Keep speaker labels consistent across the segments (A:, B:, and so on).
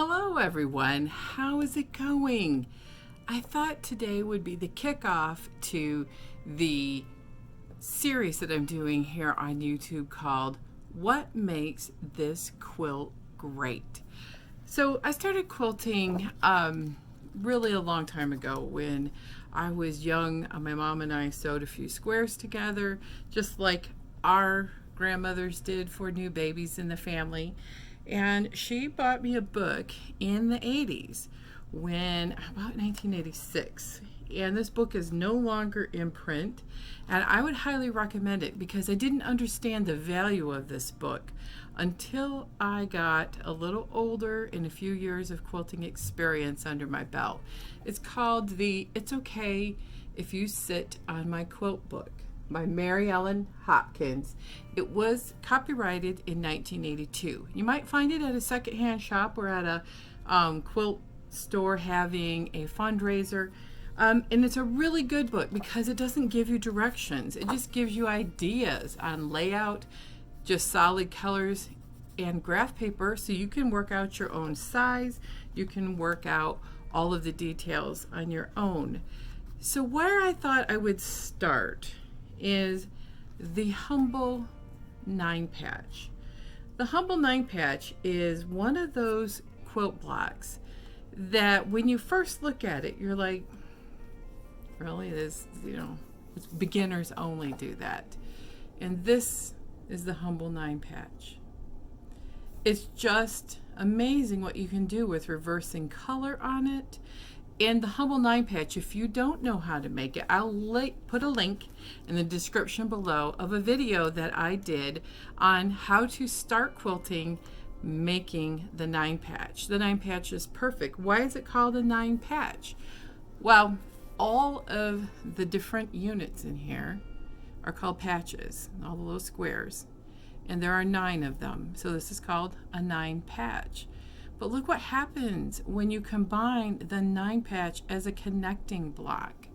A: Hello everyone, how is it going? I thought today would be the kickoff to the series that I'm doing here on YouTube called What Makes This Quilt Great? So I started quilting really a long time ago when I was young. My mom and I sewed a few squares together just like our grandmothers did for new babies in the family. And she bought me a book in the 80s, about 1986. And this book is no longer in print. And I would highly recommend it because I didn't understand the value of this book until I got a little older and a few years of quilting experience under my belt. It's called the It's Okay If You Sit on My Quilt book by Mary Ellen Hopkins. It was copyrighted in 1982. You might find it at a secondhand shop or at a quilt store having a fundraiser. And it's a really good book because it doesn't give you directions. It just gives you ideas on layout, just solid colors and graph paper so you can work out your own size. You can work out all of the details on your own. So where I thought I would start is the Humble 9 patch. The Humble 9 patch is one of those quilt blocks that when you first look at it, you're like, really? This, beginners only do that. And this is the Humble 9 patch. It's just amazing what you can do with reversing color on it. And the Humble 9 patch, if you don't know how to make it, I'll put a link in the description below of a video that I did on how to start quilting making the 9 patch. The 9 patch is perfect. Why is it called a 9 patch? Well, all of the different units in here are called patches, all the little squares, and there are 9 of them. So this is called a 9 patch. But look what happens when you combine the 9 patch as a connecting block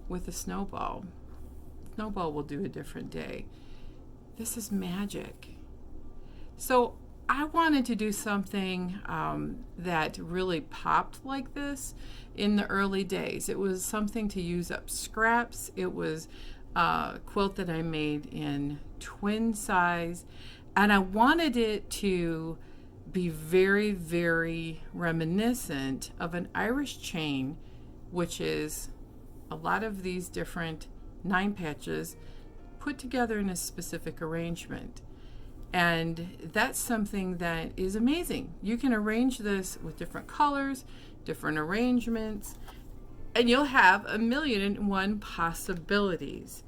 A: with a snowball. Snowball will do a different day. This is magic. So I wanted to do something that really popped like this in the early days. It was something to use up scraps. It was a quilt that I made in twin size, and I wanted it to be very, very reminiscent of an Irish chain, which is a lot of these different 9 patches put together in a specific arrangement. And that's something that is amazing. You can arrange this with different colors, different arrangements, and you'll have 1,000,001 possibilities.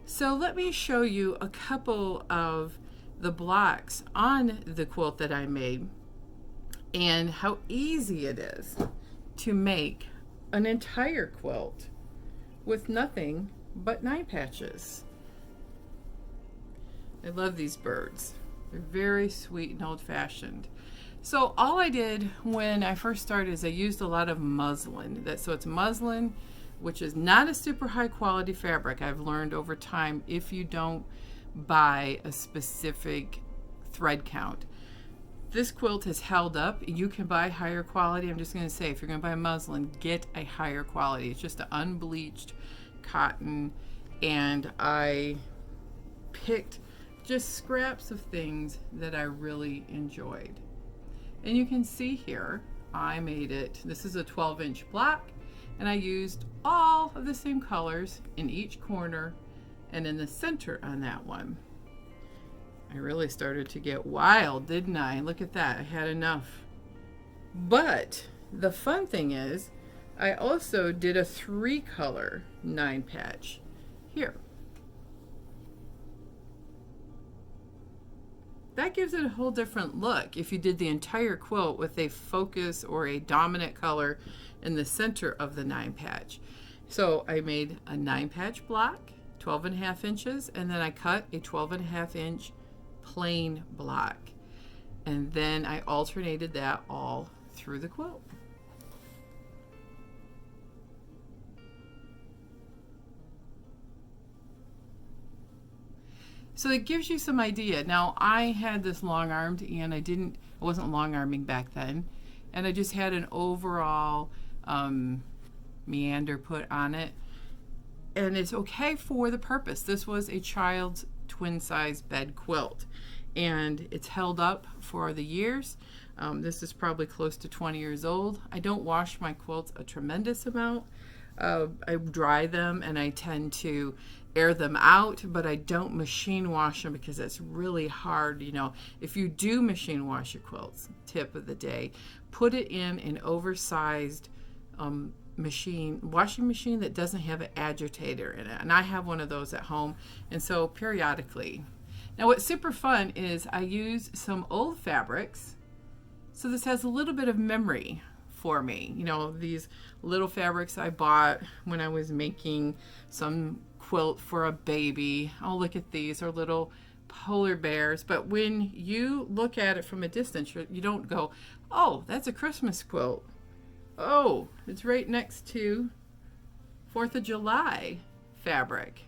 A: So let me show you a couple of the blocks on the quilt that I made and how easy it is to make an entire quilt with nothing but 9 patches. I love these birds. They're very sweet and old-fashioned. So all I did when I first started is I used a lot of muslin. So it's muslin, which is not a super high quality fabric. I've learned over time, if you don't buy a specific thread count. This quilt has held up. You can buy higher quality. I'm just going to say, if you're going to buy muslin, get a higher quality. It's just an unbleached cotton, and I picked just scraps of things that I really enjoyed. And you can see here, I made it. This is a 12-inch block, and I used all of the same colors in each corner and in the center on that one. I really started to get wild, didn't I? Look at that, I had enough. But the fun thing is, I also did a 3-color 9 patch here. That gives it a whole different look if you did the entire quilt with a focus or a dominant color in the center of the 9 patch. So I made a 9 patch block, 12.5 inches, and then I cut a 12.5 inch plain block. And then I alternated that all through the quilt. So it gives you some idea. Now I had this long armed and I wasn't long arming back then. and I just had an overall meander put on it, and it's okay for the purpose. This was a child's twin size bed quilt, and it's held up for the years. This is probably close to 20 years old. I don't wash my quilts a tremendous amount. I dry them and I tend to air them out, but I don't machine wash them because that's really hard. You know, if you do machine wash your quilts, tip of the day, put it in an oversized washing machine that doesn't have an agitator in it. And I have one of those at home, and so periodically. Now what's super fun is I use some old fabrics, so this has a little bit of memory for me. You know, these little fabrics I bought when I was making some quilt for a baby. Oh, look at these are little polar bears. But when you look at it from a distance, you don't go, oh, that's a Christmas quilt. Oh, it's right next to 4th of July fabric.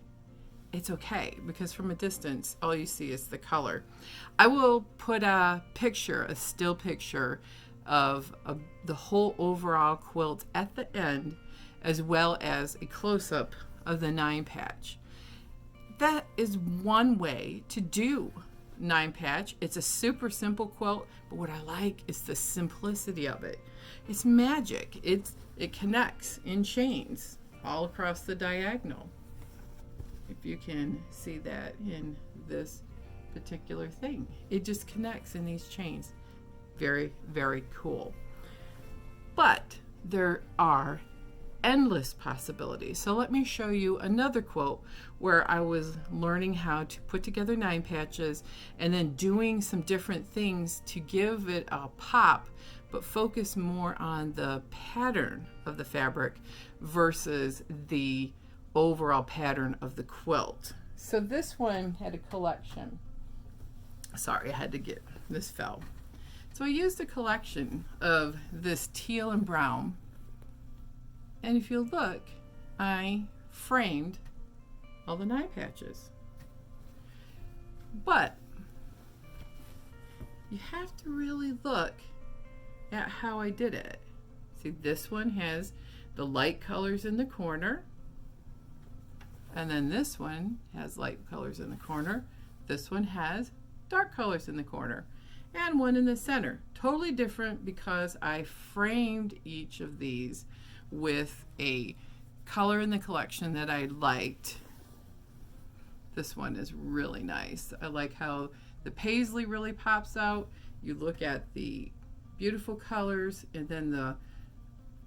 A: It's okay, because from a distance, all you see is the color. I will put a picture, a still picture of the whole overall quilt at the end, as well as a close-up of the 9-patch. That is one way to do 9-patch. It's a super simple quilt, but what I like is the simplicity of it. It's magic. It connects in chains all across the diagonal. If you can see that in this particular thing, it just connects in these chains. Very, very cool. But there are endless possibilities. So let me show you another quilt where I was learning how to put together 9-patches and then doing some different things to give it a pop, but focus more on the pattern of the fabric versus the overall pattern of the quilt. So this one had a collection. Sorry, I had to get this fell. So I used a collection of this teal and brown, and if you look, I framed all the 9-patches. But you have to really look at how I did it. See, this one has the light colors in the corner, and then this one has light colors in the corner. This one has dark colors in the corner, and one in the center. Totally different because I framed each of these with a color in the collection that I liked. This one is really nice. I like how the paisley really pops out. You look at the beautiful colors, and then the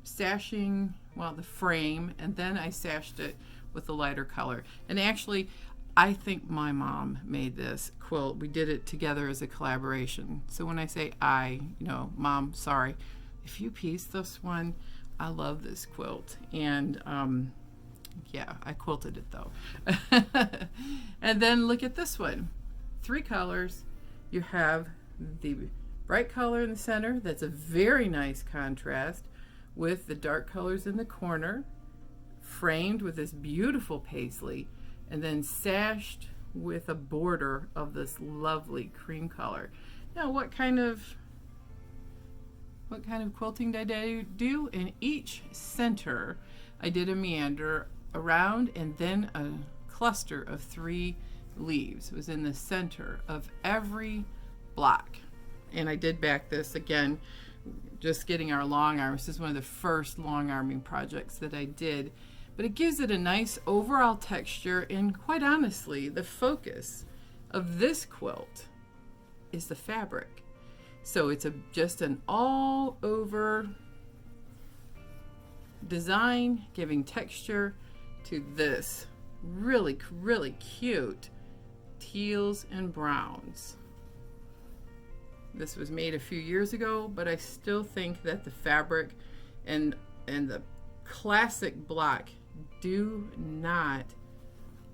A: sashing, well, the frame, and then I sashed it with the lighter color. And actually, I think my mom made this quilt. We did it together as a collaboration. So when I say I, you know, Mom, sorry. If you pieced this one, I love this quilt. And yeah, I quilted it though. And then look at this one. 3 colors. You have the bright color in the center. That's a very nice contrast with the dark colors in the corner, framed with this beautiful paisley, and then sashed with a border of this lovely cream color. Now, what kind of quilting did I do? In each center, I did a meander around, and then a cluster of 3 leaves was in the center of every block. And I did back this again, just getting our long arms. This is one of the first long arming projects that I did. But it gives it a nice overall texture, and quite honestly, the focus of this quilt is the fabric. So it's just an all-over design, giving texture to this really, really cute teals and browns. This was made a few years ago, but I still think that the fabric and the classic block do not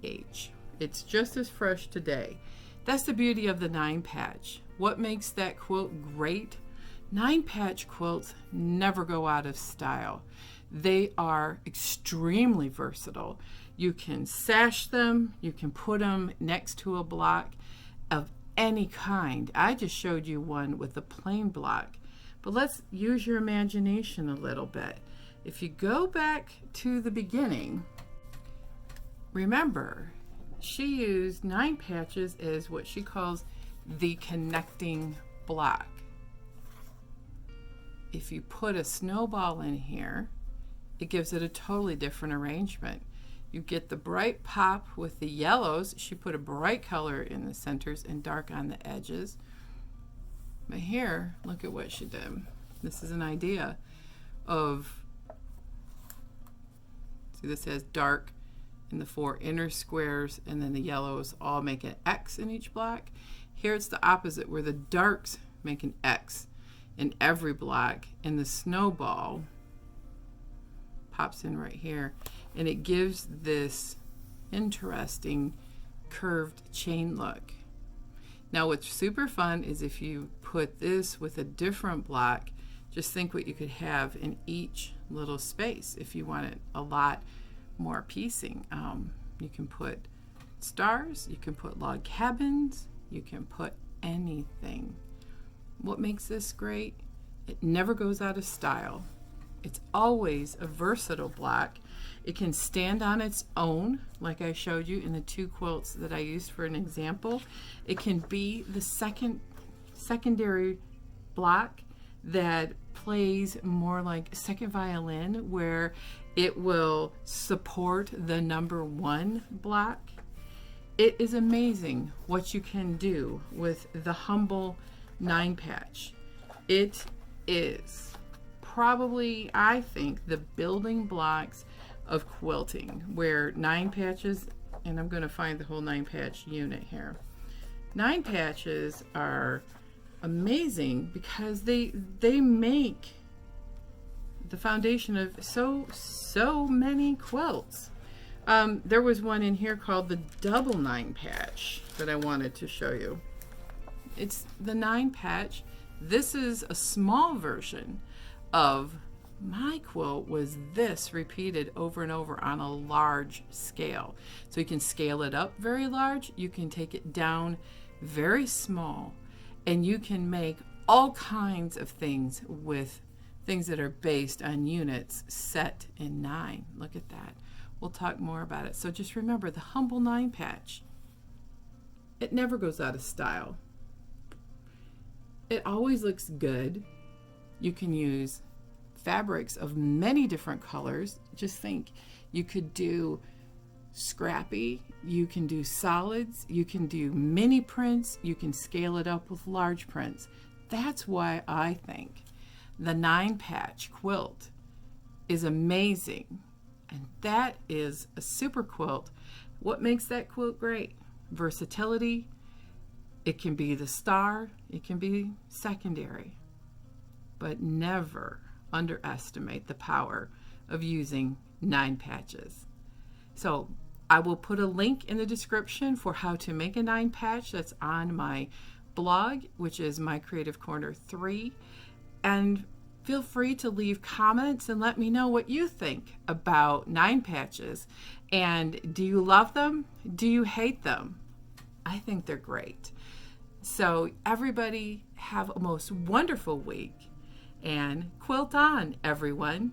A: age. It's just as fresh today. That's the beauty of the 9-patch. What makes that quilt great? 9-patch quilts never go out of style. They are extremely versatile. You can sash them, you can put them next to a block of any kind. I just showed you one with a plain block, But let's use your imagination a little bit. If you go back to the beginning, remember, she used 9 patches as what she calls the connecting block. If you put a snowball in here, it gives it a totally different arrangement. You get the bright pop with the yellows. She put a bright color in the centers and dark on the edges. But here, look at what she did. This is an idea of, see, this has dark in the 4 inner squares, and then the yellows all make an X in each block. Here it's the opposite, where the darks make an X in every block, and the snowball pops in right here, and it gives this interesting curved chain look. Now what's super fun is if you put this with a different block, just think what you could have in each little space. If you wanted a lot more piecing, you can put stars, you can put log cabins, you can put anything. What makes this great? It never goes out of style. It's always a versatile block. It can stand on its own, like I showed you in the 2 quilts that I used for an example. It can be the secondary block that plays more like second violin, where it will support the number 1 block. It is amazing what you can do with the humble 9 patch. It is probably, I think, the building blocks of quilting, where 9 patches, and I'm going to find the whole 9 patch unit here. 9 patches are amazing because they make the foundation of so many quilts. There was one in here called the double 9 patch that I wanted to show you. It's the 9 patch. This is a small version of my quilt, was this repeated over and over on a large scale. So you can scale it up very large, you can take it down very small, and you can make all kinds of things with things that are based on units set in 9. Look at that. We'll talk more about it. So just remember, the humble 9 patch, it never goes out of style. It always looks good. You can use fabrics of many different colors. Just think, you could do scrappy, you can do solids, you can do mini prints, you can scale it up with large prints. That's why I think the 9 patch quilt is amazing, and that is a super quilt. What makes that quilt great? Versatility. It can be the star, it can be secondary, but never underestimate the power of using 9 patches. So I will put a link in the description for how to make a 9 patch. That's on my blog, which is My Creative Corner 3. And feel free to leave comments and let me know what you think about 9 patches. And do you love them? Do you hate them? I think they're great. So everybody have a most wonderful week, and quilt on, everyone.